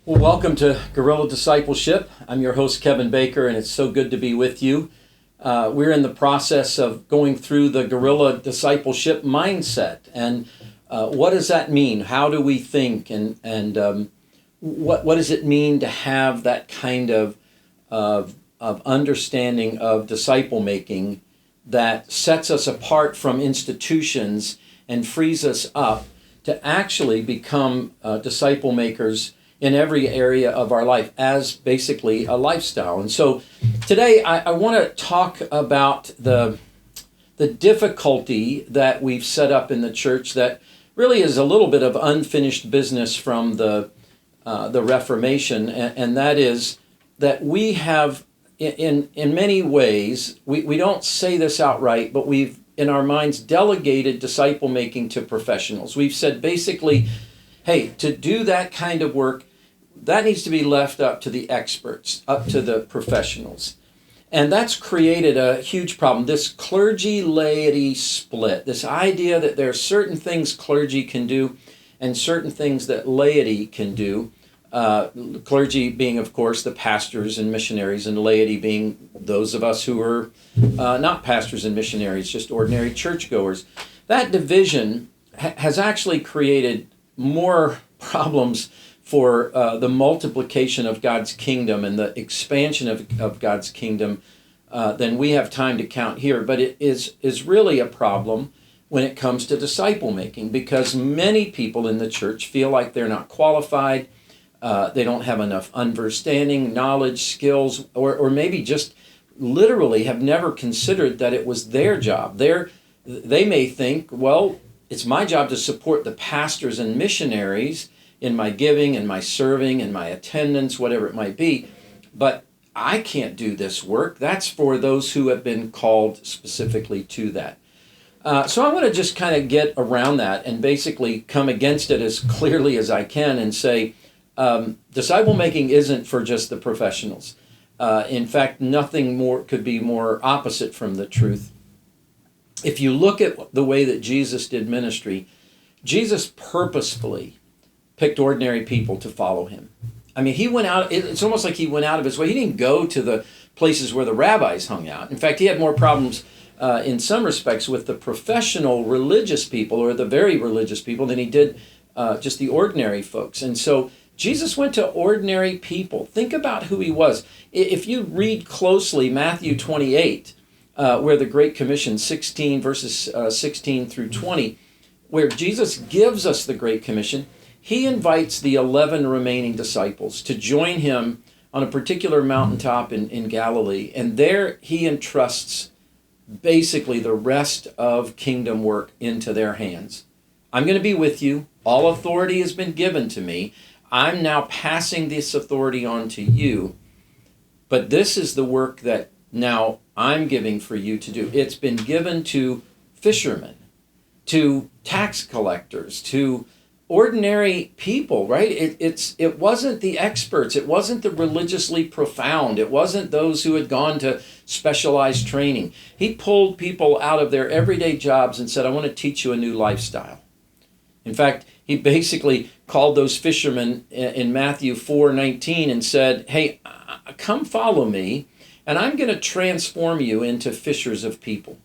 Well, welcome to Guerrilla Discipleship. I'm your host, Kevin Baker, and it's so good to be with you. We're in the process of going through the Guerrilla Discipleship mindset. And what does that mean? How do we think? And what does it mean to have that kind of understanding of disciple making that sets us apart from institutions and frees us up to actually become disciple makers in every area of our life as basically a lifestyle. And so today I want to talk about the difficulty that we've set up in the church that really is a little bit of unfinished business from the Reformation, and that is that we have, in many ways, we don't say this outright, but we've in our minds delegated disciple making to professionals. We've said basically, hey, to do that kind of work, that needs to be left up to the experts, up to the professionals. And that's created a huge problem. This clergy-laity split, this idea that there are certain things clergy can do and certain things that laity can do. Clergy being, of course, the pastors and missionaries, and laity being those of us who are not pastors and missionaries, just ordinary churchgoers. That division has actually created more problems for the multiplication of God's kingdom and the expansion of God's kingdom than we have time to count here. But it is really a problem when it comes to disciple making, because many people in the church feel like they're not qualified, they don't have enough understanding, knowledge, skills, or maybe just literally have never considered that it was their job. They may think, well, it's my job to support the pastors and missionaries in my giving and my serving and my attendance, whatever it might be, but I can't do this work. That's for those who have been called specifically to that. So I want to just kind of get around that and basically come against it as clearly as I can and say, disciple making isn't for just the professionals. In fact, nothing more could be more opposite from the truth. If you look at the way that Jesus did ministry, Jesus purposefully picked ordinary people to follow him. I mean, he went out, it's almost like he went out of his way. He didn't go to the places where the rabbis hung out. In fact, he had more problems in some respects with the professional religious people or the very religious people than he did just the ordinary folks. And so Jesus went to ordinary people. Think about who he was. If you read closely Matthew 28, where the Great Commission, 16 verses 16 through 20, where Jesus gives us the Great Commission, he invites the 11 remaining disciples to join him on a particular mountaintop in Galilee. And there he entrusts basically the rest of kingdom work into their hands. I'm going to be with you. All authority has been given to me. I'm now passing this authority on to you. But this is the work that now I'm giving for you to do. It's been given to fishermen, to tax collectors, to ordinary people, right? It wasn't the experts. It wasn't the religiously profound. It wasn't those who had gone to specialized training. He pulled people out of their everyday jobs and said, I want to teach you a new lifestyle. In fact, he basically called those fishermen in Matthew 4:19 and said, hey, come follow me, and I'm going to transform you into fishers of people.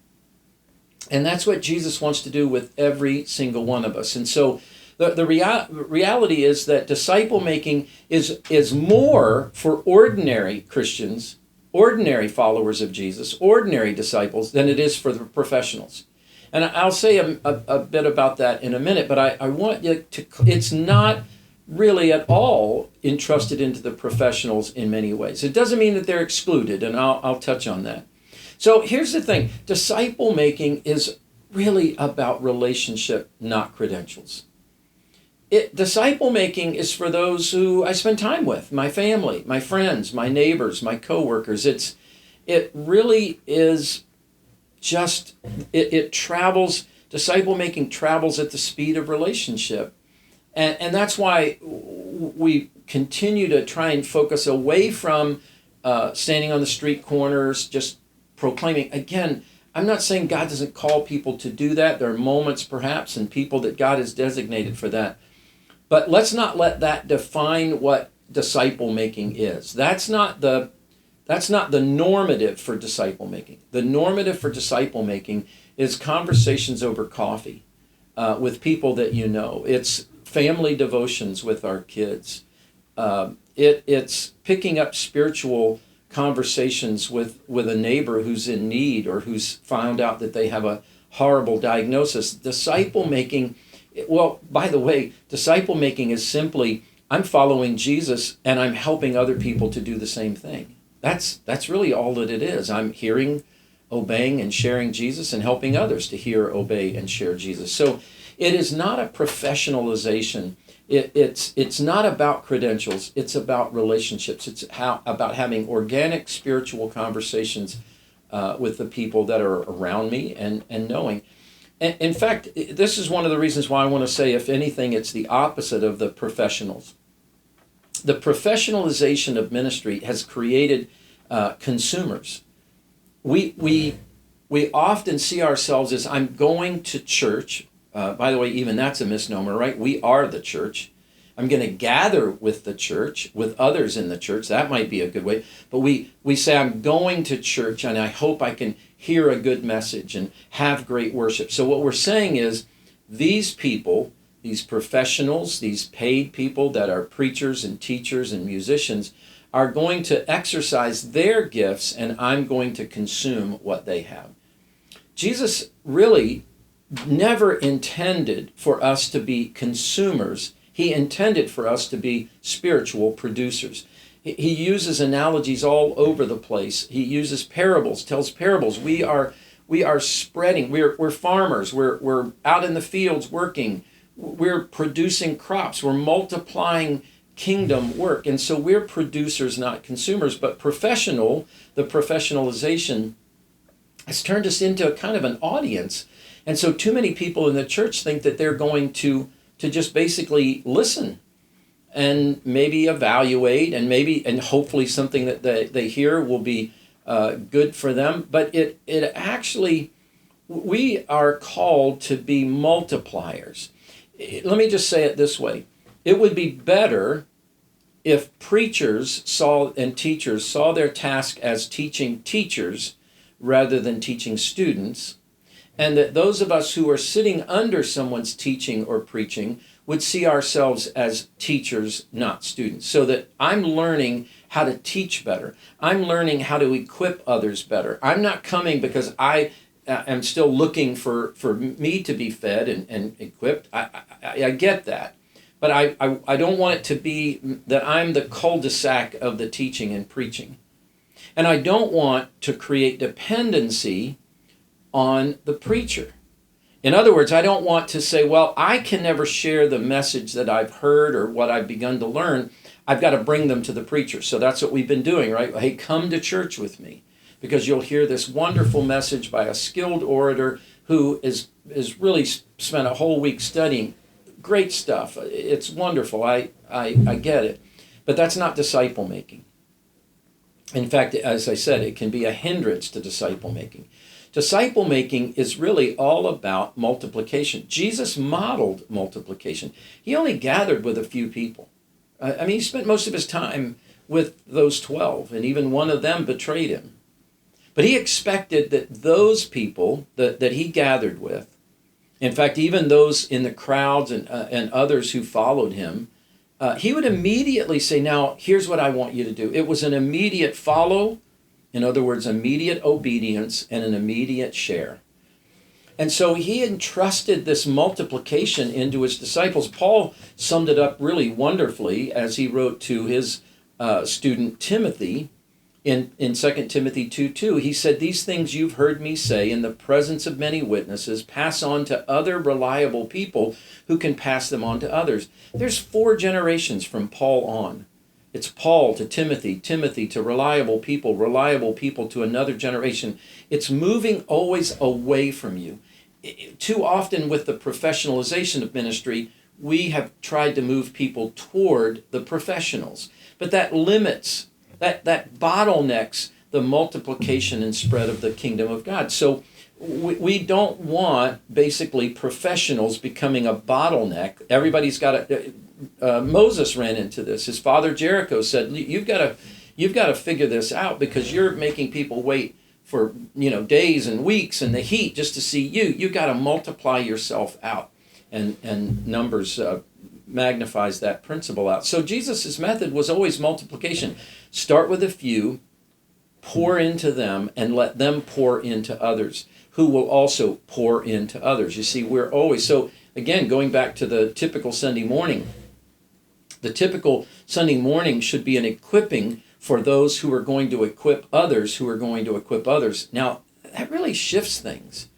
And that's what Jesus wants to do with every single one of us. And so the reality is that disciple making is more for ordinary Christians, ordinary followers of Jesus, ordinary disciples, than it is for the professionals. And I'll say a bit about that in a minute, but I want you to, it's not really at all entrusted into the professionals in many ways. It doesn't mean that they're excluded, and I'll touch on that. So here's the thing. Disciple making is really about relationship, not credentials. Disciple making is for those who I spend time with, my family, my friends, my neighbors, my coworkers. It really is just, it travels, disciple making travels at the speed of relationship. And that's why we continue to try and focus away from standing on the street corners, just proclaiming. Again, I'm not saying God doesn't call people to do that. There are moments perhaps and people that God has designated for that. But let's not let that define what disciple making is. That's not the normative for disciple making. The normative for disciple making is conversations over coffee with people that you know. It's family devotions with our kids. It's picking up spiritual conversations with a neighbor who's in need or who's found out that they have a horrible diagnosis. Disciple making, well, by the way, disciple making is simply, I'm following Jesus and I'm helping other people to do the same thing. That's really all that it is. I'm hearing, obeying, and sharing Jesus and helping others to hear, obey, and share Jesus. So it is not a professionalization. It's not about credentials. It's about relationships. It's about having organic spiritual conversations with the people that are around me and knowing. And in fact, this is one of the reasons why I want to say, if anything, it's the opposite of the professionals. The professionalization of ministry has created consumers. We often see ourselves as, I'm going to church. By the way, even that's a misnomer, right? We are the church. I'm going to gather with the church, with others in the church. That might be a good way. But we say, I'm going to church and I hope I can hear a good message and have great worship. So what we're saying is, these people, these professionals, these paid people that are preachers and teachers and musicians, are going to exercise their gifts and I'm going to consume what they have. Jesus really never intended for us to be consumers. He intended for us to be spiritual producers. He uses analogies all over the place. He uses parables, tells parables. We are spreading. We're farmers. We're out in the fields working. We're producing crops. We're multiplying kingdom work. And so we're producers, not consumers. But the professionalization has turned us into a kind of an audience. And so too many people in the church think that they're going to just basically listen and maybe evaluate and hopefully something that they hear will be good for them. But it actually, we are called to be multipliers. Let me just say it this way. It would be better if preachers and teachers saw their task as teaching teachers rather than teaching students, and that those of us who are sitting under someone's teaching or preaching would see ourselves as teachers, not students. So that I'm learning how to teach better. I'm learning how to equip others better. I'm not coming because I am still looking for me to be fed and equipped. I get that. But I don't want it to be that I'm the cul-de-sac of the teaching and preaching. And I don't want to create dependency on the preacher. In other words, I don't want to say, well, I can never share the message that I've heard or what I've begun to learn. I've got to bring them to the preacher. So that's what we've been doing, right? Hey, come to church with me, because you'll hear this wonderful message by a skilled orator who is really spent a whole week studying. Great stuff. It's wonderful. I get it. But that's not disciple making. In fact, as I said, it can be a hindrance to disciple making. Disciple making is really all about multiplication. Jesus modeled multiplication. He only gathered with a few people. He spent most of his time with those 12, and even one of them betrayed him. But he expected that those people that he gathered with, in fact, even those in the crowds and others who followed him, he would immediately say, now, here's what I want you to do. It was an immediate follow. In other words, immediate obedience and an immediate share. And so he entrusted this multiplication into his disciples. Paul summed it up really wonderfully as he wrote to his student Timothy in 2 Timothy 2:2. He said, "These things you've heard me say in the presence of many witnesses, pass on to other reliable people who can pass them on to others." There's 4 generations from Paul on. It's Paul to Timothy, Timothy to reliable people to another generation. It's moving always away from you. Too often with the professionalization of ministry, we have tried to move people toward the professionals. But that limits, that bottlenecks the multiplication and spread of the kingdom of God. So we don't want basically professionals becoming a bottleneck. Everybody's got to. Moses ran into this. His father Jericho said, "You've got to figure this out because you're making people wait for days and weeks in the heat just to see you. You got to multiply yourself out." And Numbers magnifies that principle out. So Jesus' method was always multiplication. Start with a few, pour into them, and let them pour into others, who will also pour into others. You see, we're always, so again, going back to the typical Sunday morning, the typical Sunday morning should be an equipping for those who are going to equip others who are going to equip others. Now, that really shifts things.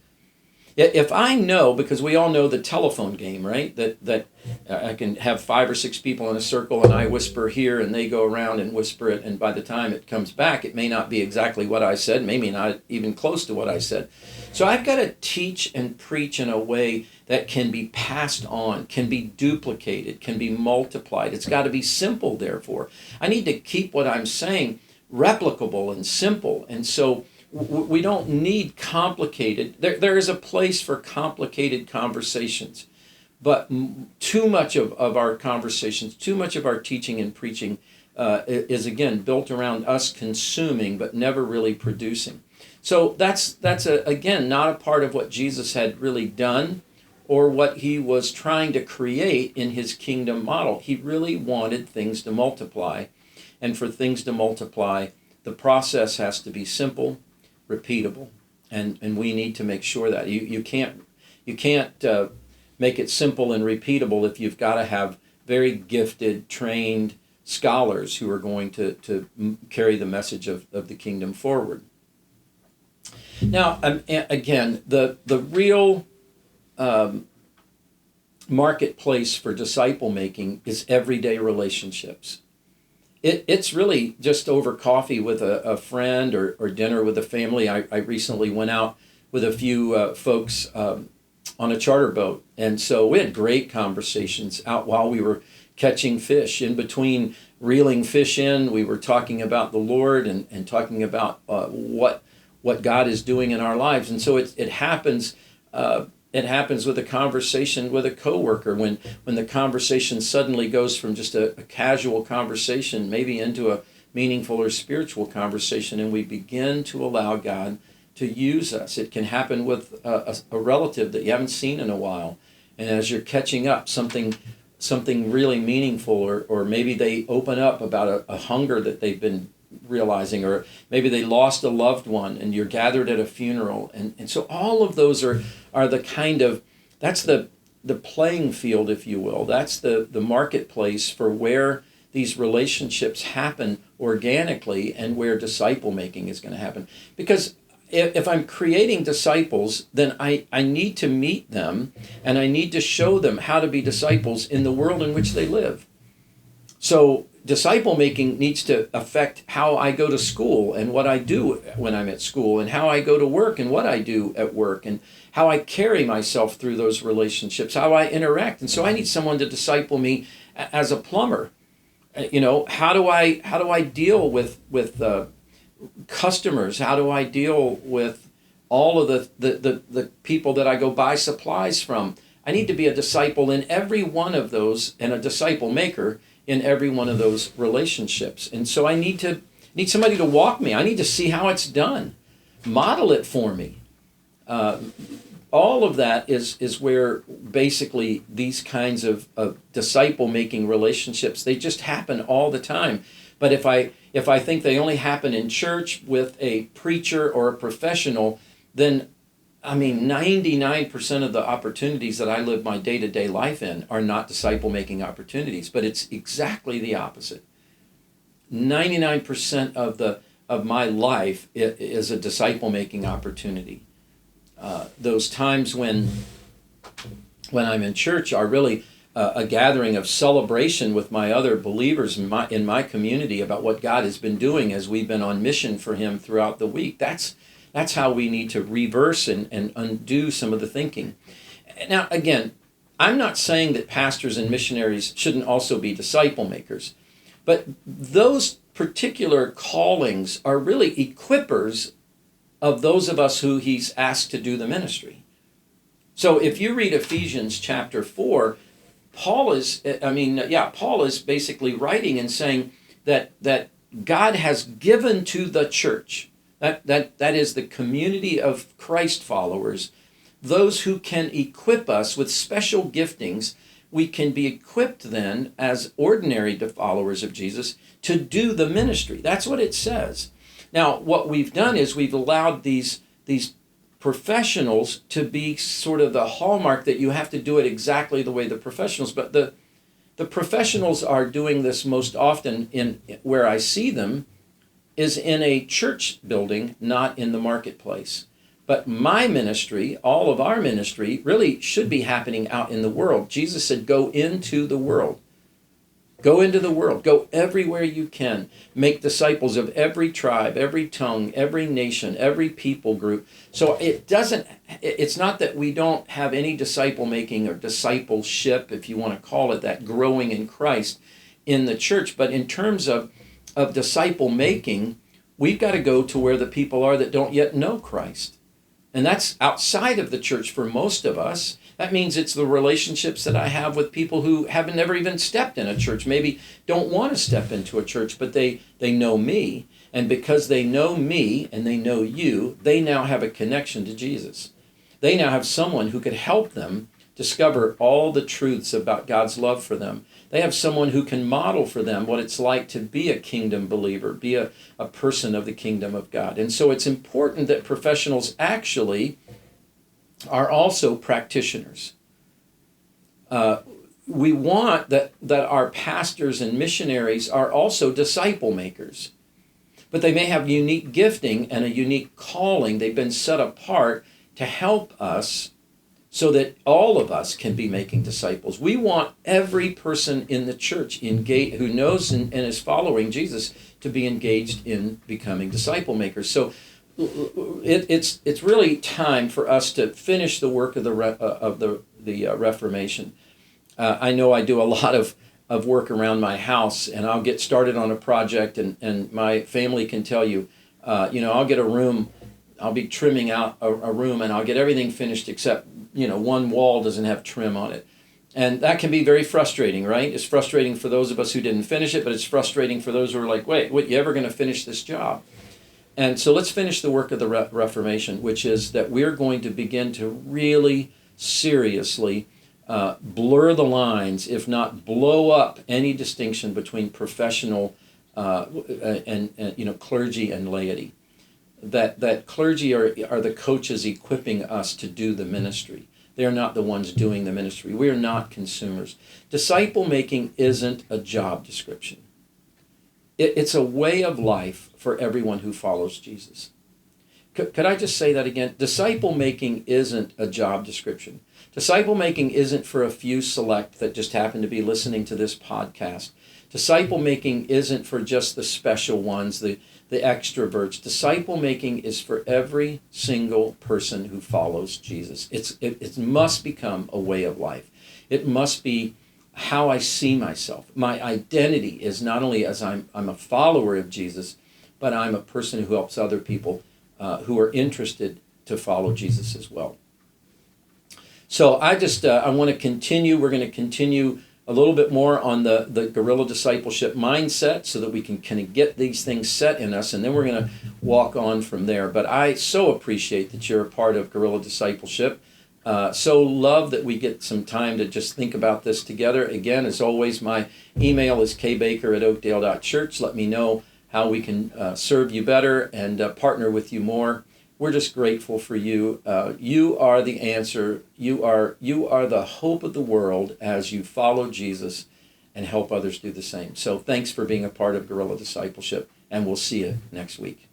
If I know, because we all know the telephone game, right? That I can have 5 or 6 people in a circle and I whisper here and they go around and whisper it, and by the time it comes back, it may not be exactly what I said, maybe not even close to what I said. So I've got to teach and preach in a way that can be passed on, can be duplicated, can be multiplied. It's got to be simple, therefore. I need to keep what I'm saying replicable and simple. And so we don't need complicated. There is a place for complicated conversations, but too much of our conversations, too much of our teaching and preaching is again built around us consuming, but never really producing. So that's again not a part of what Jesus had really done, or what he was trying to create in his kingdom model. He really wanted things to multiply, and for things to multiply, the process has to be simple, repeatable, and we need to make sure that you can't make it simple and repeatable if you've got to have very gifted, trained scholars who are going to carry the message of the kingdom forward. Now, again, the real marketplace for disciple making is everyday relationships. It's really just over coffee with a friend or dinner with a family. I recently went out with a few folks on a charter boat. And so we had great conversations out while we were catching fish. In between reeling fish in, we were talking about the Lord and talking about what God is doing in our lives. And so it happens. It happens with a conversation with a coworker when the conversation suddenly goes from just a casual conversation maybe into a meaningful or spiritual conversation, and we begin to allow God to use us. It can happen with a relative that you haven't seen in a while, and as you're catching up, something really meaningful, or maybe they open up about a hunger that they've been realizing, or maybe they lost a loved one and you're gathered at a funeral, and so all of those are the kind of, that's the playing field, if you will. That's the marketplace for where these relationships happen organically and where disciple making is going to happen. Because if I'm creating disciples, then I need to meet them and I need to show them how to be disciples in the world in which they live. So disciple making needs to affect how I go to school and what I do when I'm at school, and how I go to work and what I do at work, and how I carry myself through those relationships, how I interact. And so I need someone to disciple me as a plumber. How do I deal with customers? How do I deal with all of the people that I go buy supplies from? I need to be a disciple in every one of those, and a disciple maker in every one of those relationships. And so I need somebody to walk me. I need to see how it's done. Model it for me. All of that is where basically these kinds of disciple-making relationships, they just happen all the time. But if I think they only happen in church with a preacher or a professional, then 99% of the opportunities that I live my day-to-day life in are not disciple-making opportunities, but it's exactly the opposite. 99% of my life is a disciple-making opportunity. Those times when I'm in church are really a gathering of celebration with my other believers in my community about what God has been doing as we've been on mission for Him throughout the week. That's how we need to reverse and undo some of the thinking. Now, again, I'm not saying that pastors and missionaries shouldn't also be disciple makers, but those particular callings are really equippers of those of us who he's asked to do the ministry. So if you read Ephesians chapter 4, Paul is basically writing and saying that God has given to the church, that is the community of Christ followers, those who can equip us with special giftings. We can be equipped then as ordinary followers of Jesus to do the ministry. That's what it says. Now, what we've done is we've allowed these professionals to be sort of the hallmark that you have to do it exactly the way the professionals, but the professionals are doing this most often in where I see them is in a church building, not in the marketplace. But my ministry, all of our ministry, really should be happening out in the world. Jesus said, go into the world. Go into the world. Go everywhere you can. Make disciples of every tribe, every tongue, every nation, every people group. So it's not that we don't have any disciple making or discipleship, if you want to call it that, growing in Christ in the church. But in terms of disciple making, we've got to go to where the people are that don't yet know Christ. And that's outside of the church for most of us. That means it's the relationships that I have with people who haven't never even stepped in a church, maybe don't want to step into a church, but they know me. And because they know me and they know you, they now have a connection to Jesus. They now have someone who could help them discover all the truths about God's love for them. They have someone who can model for them what it's like to be a kingdom believer, be a person of the kingdom of God. And so it's important that professionals actually are also practitioners. We want that our pastors and missionaries are also disciple makers. But they may have unique gifting and a unique calling. They've been set apart to help us so that all of us can be making disciples. We want every person in the church who knows and is following Jesus to be engaged in becoming disciple makers. So it's really time for us to finish the work of the Reformation. I know I do a lot of work around my house, and I'll get started on a project, and my family can tell you, I'll get a room. I'll be trimming out a room, and I'll get everything finished except one wall doesn't have trim on it. And that can be very frustrating, right? It's frustrating for those of us who didn't finish it, but it's frustrating for those who are like, wait, you ever going to finish this job? And so let's finish the work of the Reformation, which is that we're going to begin to really seriously blur the lines, if not blow up any distinction between professional and clergy and laity. That clergy are the coaches equipping us to do the ministry. They're not the ones doing the ministry. We're not consumers. Disciple making isn't a job description. It's a way of life for everyone who follows Jesus. Could I just say that again? Disciple making isn't a job description. Disciple making isn't for a few select that just happen to be listening to this podcast. Disciple making isn't for just the special ones, the extroverts. Disciple making is for every single person who follows Jesus. It must become a way of life. It must be how I see myself. My identity is not only as I'm a follower of Jesus, but I'm a person who helps other people who are interested to follow Jesus as well. So I want to continue. We're going to continue a little bit more on the guerrilla discipleship mindset so that we can kind of get these things set in us, and then we're going to walk on from there. But I so appreciate that you're a part of guerrilla discipleship. So love that we get some time to just think about this together. Again, as always, my email is kbaker@oakdale.church. Let me know how we can serve you better and partner with you more. We're just grateful for you. You are the answer. You are the hope of the world as you follow Jesus and help others do the same. So thanks for being a part of Guerrilla Discipleship, and we'll see you next week.